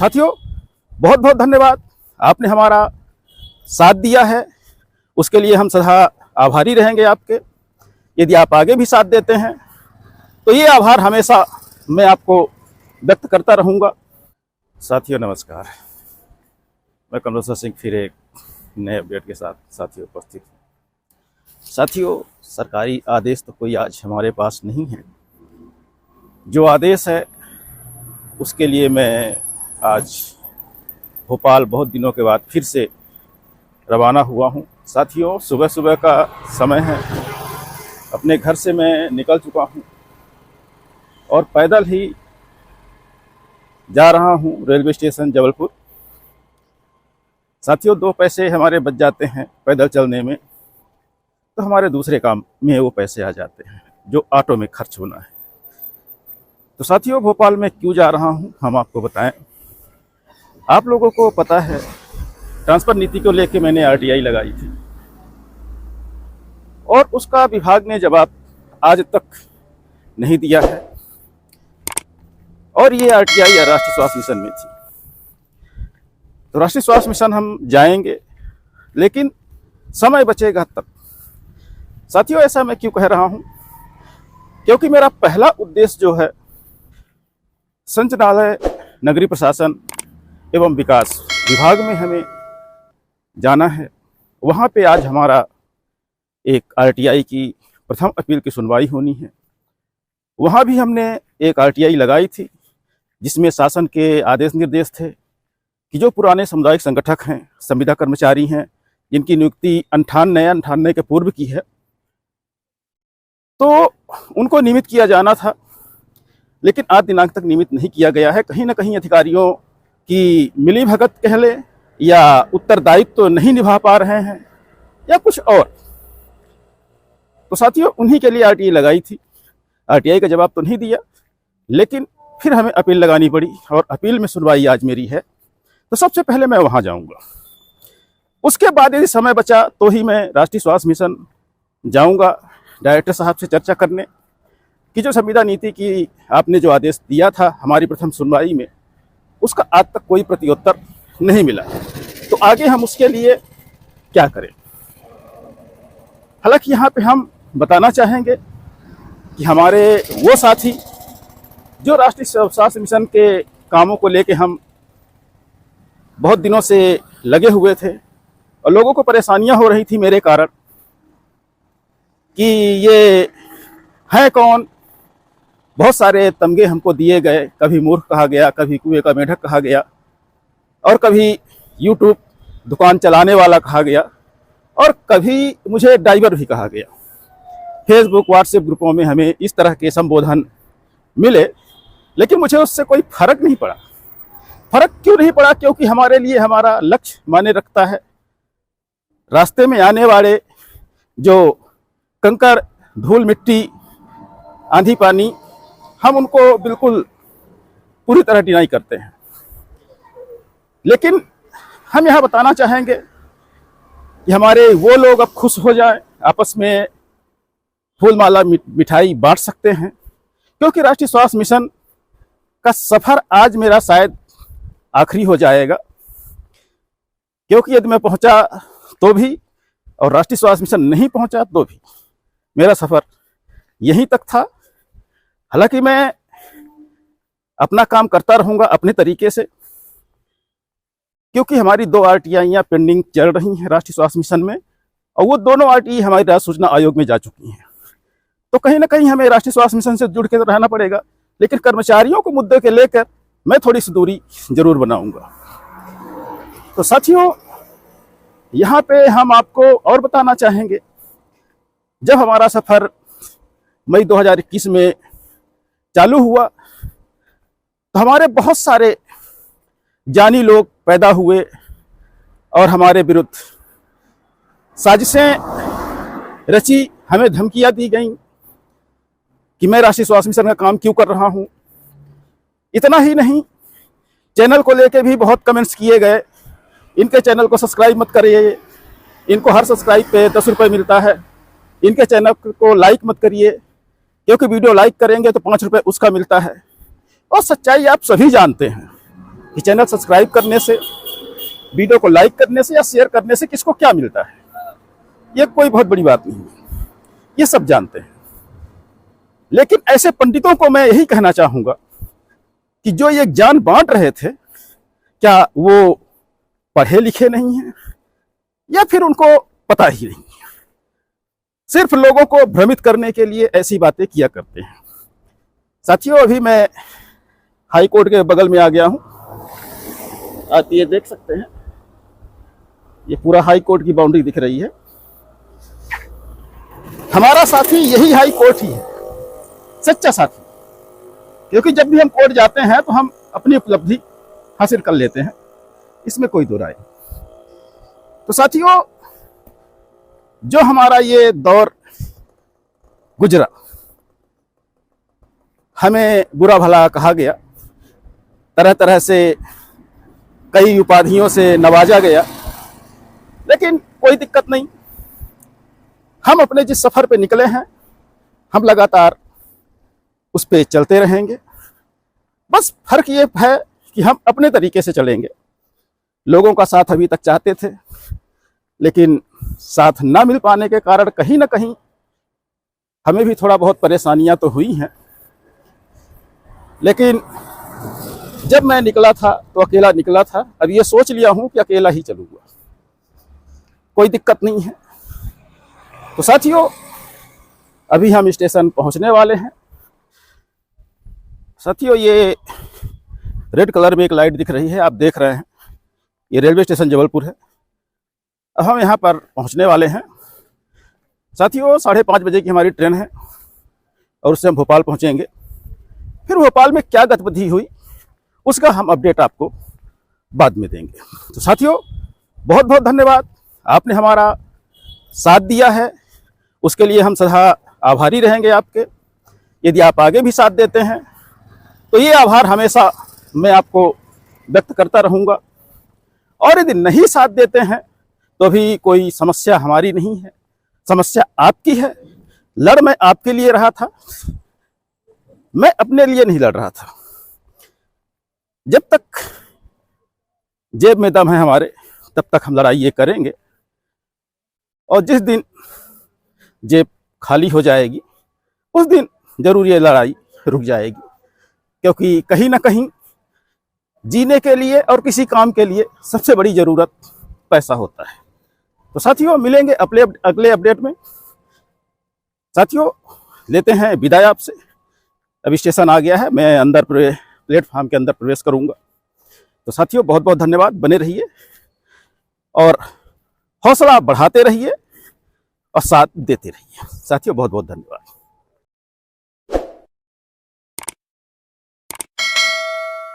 साथियों, बहुत बहुत धन्यवाद। आपने हमारा साथ दिया है, उसके लिए हम सदा आभारी रहेंगे आपके। यदि आप आगे भी साथ देते हैं तो ये आभार हमेशा मैं आपको व्यक्त करता रहूँगा। साथियों नमस्कार, मैं कमलेश्वर सिंह फिर एक नए अपडेट के साथ साथियों उपस्थित हूँ। साथियों, सरकारी आदेश तो कोई आज हमारे पास नहीं है। जो आदेश है उसके लिए मैं आज भोपाल बहुत दिनों के बाद फिर से रवाना हुआ हूँ। साथियों, सुबह सुबह का समय है, अपने घर से मैं निकल चुका हूँ और पैदल ही जा रहा हूँ रेलवे स्टेशन जबलपुर। साथियों, 2 पैसे हमारे बच जाते हैं पैदल चलने में, तो हमारे दूसरे काम में वो पैसे आ जाते हैं जो ऑटो में खर्च होना है। तो साथियों, भोपाल में क्यों जा रहा हूँ हम आपको बताएं। आप लोगों को पता है, ट्रांसफर नीति को लेके मैंने आरटीआई लगाई थी और उसका विभाग ने जवाब आज तक नहीं दिया है। और ये आरटीआई राष्ट्रीय स्वास्थ्य मिशन में थी। तो राष्ट्रीय स्वास्थ्य मिशन हम जाएंगे, लेकिन समय बचेगा तब। साथियों, ऐसा मैं क्यों कह रहा हूं? क्योंकि मेरा पहला उद्देश्य जो है, संचालनालय, नगरीय प्रशासन एवं विकास विभाग में हमें जाना है। वहां पे आज हमारा एक आरटीआई की प्रथम अपील की सुनवाई होनी है। वहां भी हमने एक आरटीआई लगाई थी जिसमें शासन के आदेश निर्देश थे कि जो पुराने सामुदायिक संगठक हैं, संविदा कर्मचारी हैं, जिनकी नियुक्ति 98 के पूर्व की है, तो उनको नियमित किया जाना था, लेकिन आज दिनांक तक नियमित नहीं किया गया है। कहीं ना कहीं अधिकारियों की मिलीभगत कह ले या उत्तरदायित्व तो नहीं निभा पा रहे हैं या कुछ और। तो साथियों, उन्हीं के लिए आरटीआई लगाई थी। आरटीआई का जवाब तो नहीं दिया, लेकिन फिर हमें अपील लगानी पड़ी और अपील में सुनवाई आज मेरी है। तो सबसे पहले मैं वहां जाऊंगा, उसके बाद यदि समय बचा तो ही मैं राष्ट्रीय स्वास्थ्य मिशन जाऊंगा डायरेक्टर साहब से चर्चा करने कि जो संविदा नीति की आपने जो आदेश दिया था हमारी प्रथम सुनवाई में, उसका आज तक कोई प्रत्युत्तर नहीं मिला। तो आगे हम उसके लिए क्या करें। हालांकि यहाँ पे हम बताना चाहेंगे कि हमारे वो साथी जो राष्ट्रीय स्वास्थ्य मिशन के कामों को लेके हम बहुत दिनों से लगे हुए थे और लोगों को परेशानियां हो रही थी मेरे कारण कि ये है कौन। बहुत सारे तमगे हमको दिए गए, कभी मूर्ख कहा गया, कभी कुएं का मेढक कहा गया और कभी यूट्यूब दुकान चलाने वाला कहा गया और कभी मुझे ड्राइवर भी कहा गया। फेसबुक, व्हाट्सएप ग्रुपों में हमें इस तरह के संबोधन मिले, लेकिन मुझे उससे कोई फर्क नहीं पड़ा। फर्क क्यों नहीं पड़ा? क्योंकि हमारे लिए हमारा लक्ष्य माने रखता है। रास्ते में आने वाले जो कंकड़, धूल, मिट्टी, आंधी, पानी, हम उनको बिल्कुल पूरी तरह डिनाई करते हैं। लेकिन हम यहाँ बताना चाहेंगे कि हमारे वो लोग अब खुश हो जाएं, आपस में फूल माला मिठाई बांट सकते हैं, क्योंकि राष्ट्रीय स्वास्थ्य मिशन का सफर आज मेरा शायद आखिरी हो जाएगा। क्योंकि यदि मैं पहुंचा तो भी और राष्ट्रीय स्वास्थ्य मिशन नहीं पहुंचा तो भी मेरा सफर यहीं तक था। हालांकि मैं अपना काम करता रहूंगा अपने तरीके से, क्योंकि हमारी 2 आरटीआईयां पेंडिंग चल रही हैं राष्ट्रीय स्वास्थ्य मिशन में और वो दोनों आरटीआई हमारी राज्य सूचना आयोग में जा चुकी हैं। तो कहीं ना कहीं हमें राष्ट्रीय स्वास्थ्य मिशन से जुड़ के रहना पड़ेगा, लेकिन कर्मचारियों को मुद्दे के लेकर मैं थोड़ी सी दूरी जरूर बनाऊंगा। तो साथियों, यहाँ पे हम आपको और बताना चाहेंगे, जब हमारा सफर मई 2021 में चालू हुआ तो हमारे बहुत सारे जानी लोग पैदा हुए और हमारे विरुद्ध साजिशें रची, हमें धमकियां दी गईं कि मैं राष्ट्रीय स्वास्थ्य मिशन का काम क्यों कर रहा हूं। इतना ही नहीं, चैनल को लेके भी बहुत कमेंट्स किए गए, इनके चैनल को सब्सक्राइब मत करिए, इनको हर सब्सक्राइब पे 10 रुपये मिलता है, इनके चैनल को लाइक मत करिए क्योंकि वीडियो लाइक करेंगे तो 5 रुपये उसका मिलता है। और सच्चाई आप सभी जानते हैं, कि चैनल सब्सक्राइब करने से, वीडियो को लाइक करने से या शेयर करने से किसको क्या मिलता है। ये कोई बहुत बड़ी बात नहीं है, ये सब जानते हैं। लेकिन ऐसे पंडितों को मैं यही कहना चाहूंगा कि जो ये ज्ञान बांट रहे थे, क्या वो पढ़े लिखे नहीं हैं या फिर उनको पता ही नहीं है, सिर्फ लोगों को भ्रमित करने के लिए ऐसी बातें किया करते हैं। साथियों, अभी मैं हाई कोर्ट के बगल में आ गया हूं। आप ये देख सकते हैं, ये पूरा हाई कोर्ट की बाउंड्री दिख रही है। हमारा साथी यही हाई कोर्ट ही है, सच्चा साथी। क्योंकि जब भी हम कोर्ट जाते हैं तो हम अपनी उपलब्धि हासिल कर लेते हैं, इसमें कोई दो राय नहीं। तो साथियों, जो हमारा ये दौर गुजरा, हमें बुरा भला कहा गया, तरह तरह से कई उपाधियों से नवाजा गया, लेकिन कोई दिक्कत नहीं। हम अपने जिस सफर पे निकले हैं, हम लगातार उस पे चलते रहेंगे। बस फर्क ये है कि हम अपने तरीके से चलेंगे। लोगों का साथ अभी तक चाहते थे, लेकिन साथ ना मिल पाने के कारण कहीं ना कहीं हमें भी थोड़ा बहुत परेशानियां तो हुई हैं। लेकिन जब मैं निकला था तो अकेला निकला था। अब ये सोच लिया हूं कि अकेला ही चलूंगा, कोई दिक्कत नहीं है। तो साथियों, अभी हम स्टेशन पहुंचने वाले हैं। साथियों, ये रेड कलर में एक लाइट दिख रही है, आप देख रहे हैं, ये रेलवे स्टेशन जबलपुर है। अब हम यहाँ पर पहुँचने वाले हैं। साथियों, 5:30 बजे की हमारी ट्रेन है और उससे हम भोपाल पहुँचेंगे। फिर भोपाल में क्या गतिविधि हुई उसका हम अपडेट आपको बाद में देंगे। तो साथियों, बहुत बहुत धन्यवाद, आपने हमारा साथ दिया है, उसके लिए हम सदा आभारी रहेंगे आपके। यदि आप आगे भी साथ देते हैं तो ये आभार हमेशा मैं आपको व्यक्त करता रहूँगा। और यदि नहीं साथ देते हैं तो भी कोई समस्या हमारी नहीं है, समस्या आपकी है। लड़ मैं आपके लिए रहा था, मैं अपने लिए नहीं लड़ रहा था। जब तक जेब में दम है हमारे, तब तक हम लड़ाई ये करेंगे। और जिस दिन जेब खाली हो जाएगी, उस दिन जरूर ये लड़ाई रुक जाएगी। क्योंकि कहीं ना कहीं जीने के लिए और किसी काम के लिए सबसे बड़ी जरूरत पैसा होता है। तो साथियों, मिलेंगे अगले अपडेट में। साथियों, लेते हैं विदाई आपसे। अभी स्टेशन आ गया है, मैं अंदर प्लेटफॉर्म के अंदर प्रवेश करूंगा। तो साथियों, बहुत बहुत धन्यवाद, बने रहिए और हौसला बढ़ाते रहिए और साथ देते रहिए। साथियों, बहुत बहुत धन्यवाद।